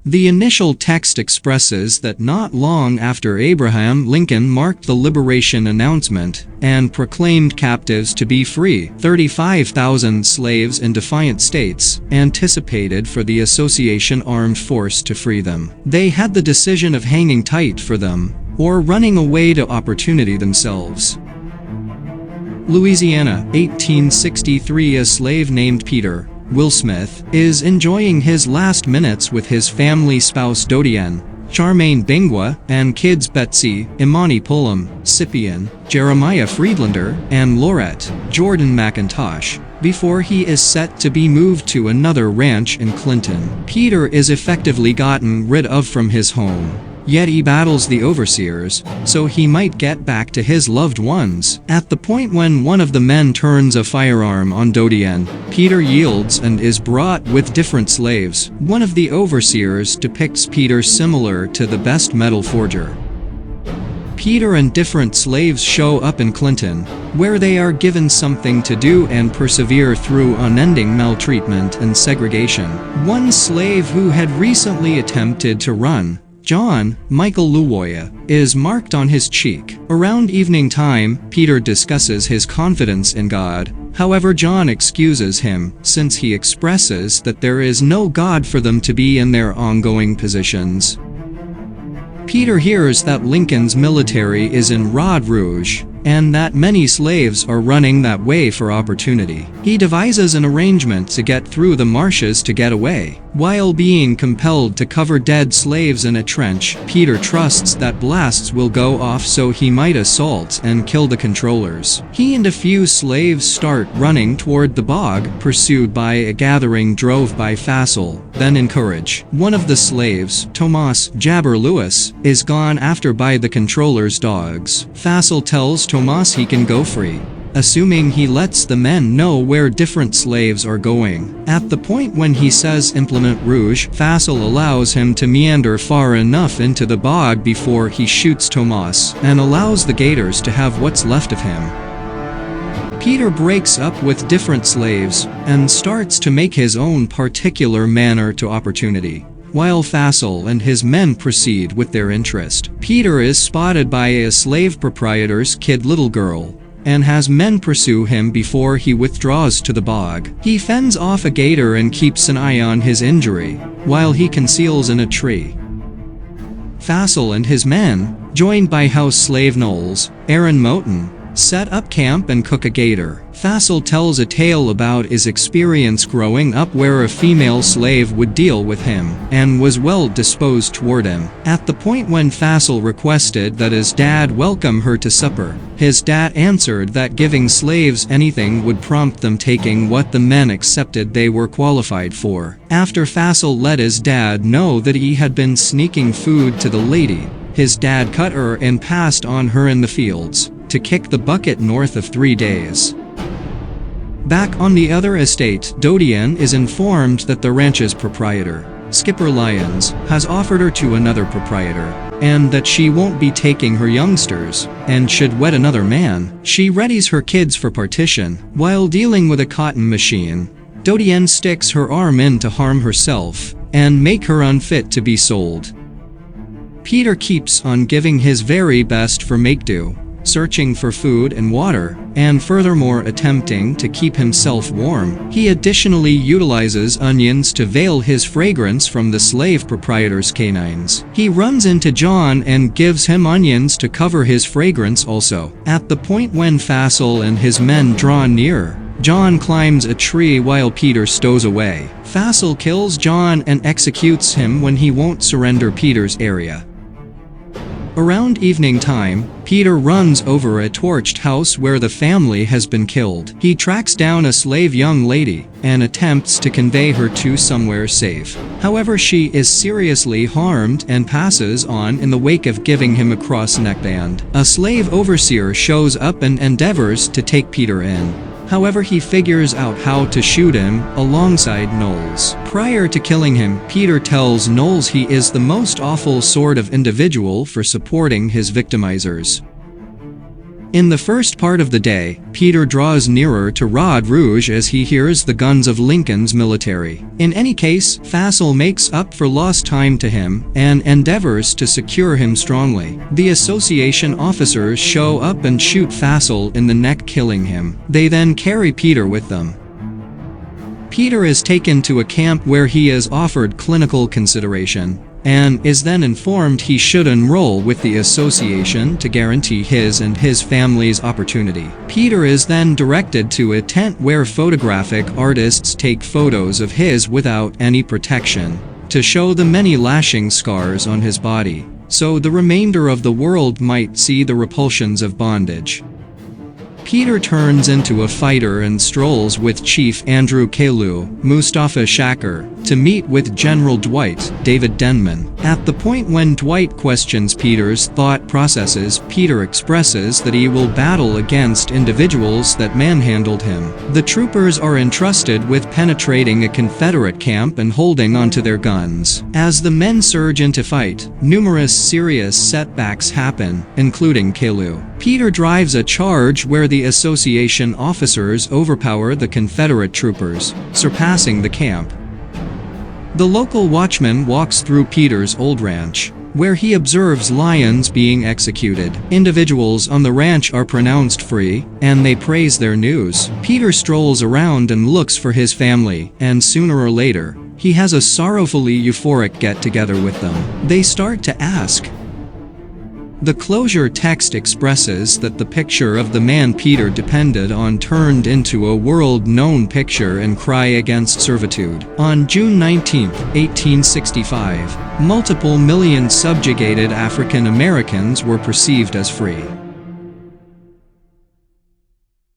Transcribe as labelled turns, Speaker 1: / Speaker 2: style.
Speaker 1: The initial text expresses that not long after Abraham Lincoln marked the liberation announcement and proclaimed captives to be free, 35,000 slaves in defiant states anticipated for the Association Armed Force to free them. They had the decision of hanging tight for them or running away to opportunity themselves. Louisiana, 1863. A slave named Peter Will Smith is enjoying his last minutes with his family spouse Dodienne, Charmaine Bingwa, and kids Betsy, Imani Pullum, Cyprian, Jeremiah Friedlander, and Laurette Jordan McIntosh, before he is set to be moved to another ranch in Clinton. Peter is effectively gotten rid of from his home, yet he battles the overseers, so he might get back to his loved ones. At the point when one of the men turns a firearm on Dodienne, Peter yields and is brought with different slaves. One of the overseers depicts Peter similar to the best metal forger. Peter and different slaves show up in Clinton, where they are given something to do and persevere through unending maltreatment and segregation. One slave who had recently attempted to run, John Michael Luwoya, is marked on his cheek. Around evening time, Peter discusses his confidence in God. However, John excuses him, since he expresses that there is no God for them to be in their ongoing positions. Peter hears that Lincoln's military is in Rod Rouge, and that many slaves are running that way for opportunity. He devises an arrangement to get through the marshes to get away. While being compelled to cover dead slaves in a trench, Peter trusts that blasts will go off so he might assault and kill the controllers. He and a few slaves start running toward the bog, pursued by a gathering drove by Fassel, then encourage. One of the slaves, Tomas Jabber Lewis, is gone after by the controllers' dogs. Fassel tells Tomas he can go free, assuming he lets the men know where different slaves are going. At the point when he says implement rouge, Fassel allows him to meander far enough into the bog before he shoots Tomas, and allows the gators to have what's left of him. Peter breaks up with different slaves, and starts to make his own particular manner to opportunity. While Fassel and his men proceed with their interest, Peter is spotted by a slave proprietor's kid little girl, and has men pursue him before he withdraws to the bog. He fends off a gator and keeps an eye on his injury, while he conceals in a tree. Fassel and his men, joined by house slave Knowles, Aaron Moten, set up camp and cook a gator. Fassel tells a tale about his experience growing up where a female slave would deal with him, and was well disposed toward him. At the point when Fassel requested that his dad welcome her to supper, his dad answered that giving slaves anything would prompt them taking what the men accepted they were qualified for. After Fassel let his dad know that he had been sneaking food to the lady, his dad cut her and passed on her in the fields to kick the bucket north of 3 days. Back on the other estate, Dodienne is informed that the ranch's proprietor, Skipper Lyons, has offered her to another proprietor, and that she won't be taking her youngsters, and should wed another man. She readies her kids for partition. While dealing with a cotton machine, Dodienne sticks her arm in to harm herself, and make her unfit to be sold. Peter keeps on giving his very best for make-do, searching for food and water, and furthermore attempting to keep himself warm. He additionally utilizes onions to veil his fragrance from the slave proprietor's canines. He runs into John and gives him onions to cover his fragrance also. At the point when Fassel and his men draw near, John climbs a tree while Peter stows away. Fassel kills John and executes him when he won't surrender Peter's area. Around evening time, Peter runs over a torched house where the family has been killed. He tracks down a slave young lady, and attempts to convey her to somewhere safe. However, she is seriously harmed and passes on in the wake of giving him a cross-neckband. A slave overseer shows up and endeavors to take Peter in. However, he figures out how to shoot him alongside Knowles. Prior to killing him, Peter tells Knowles he is the most awful sort of individual for supporting his victimizers. In the first part of the day, Peter draws nearer to Rod Rouge as he hears the guns of Lincoln's military. In any case, Fassel makes up for lost time to him and endeavors to secure him strongly. The association officers show up and shoot Fassel in the neck, killing him. They then carry Peter with them. Peter is taken to a camp where he is offered clinical consideration and is then informed he should enroll with the association to guarantee his and his family's opportunity. Peter is then directed to a tent where photographic artists take photos of his without any protection to show the many lashing scars on his body, so the remainder of the world might see the repulsions of bondage. Peter turns into a fighter and strolls with Chief Andrew Caillou, Mustafa Shaker, to meet with General Dwight, David Denman. At the point when Dwight questions Peter's thought processes, Peter expresses that he will battle against individuals that manhandled him. The troopers are entrusted with penetrating a Confederate camp and holding onto their guns. As the men surge into fight, numerous serious setbacks happen, including Caillou. Peter drives a charge where the association officers overpower the Confederate troopers, surpassing the camp. The local watchman walks through Peter's old ranch, where he observes lions being executed. Individuals on the ranch are pronounced free, and they praise their news. Peter strolls around and looks for his family, and sooner or later, he has a sorrowfully euphoric get-together with them. They start to ask. The closure text expresses that the picture of the man Peter depended on turned into a world-known picture and cry against servitude. On June 19, 1865, multiple million subjugated African Americans were perceived as free.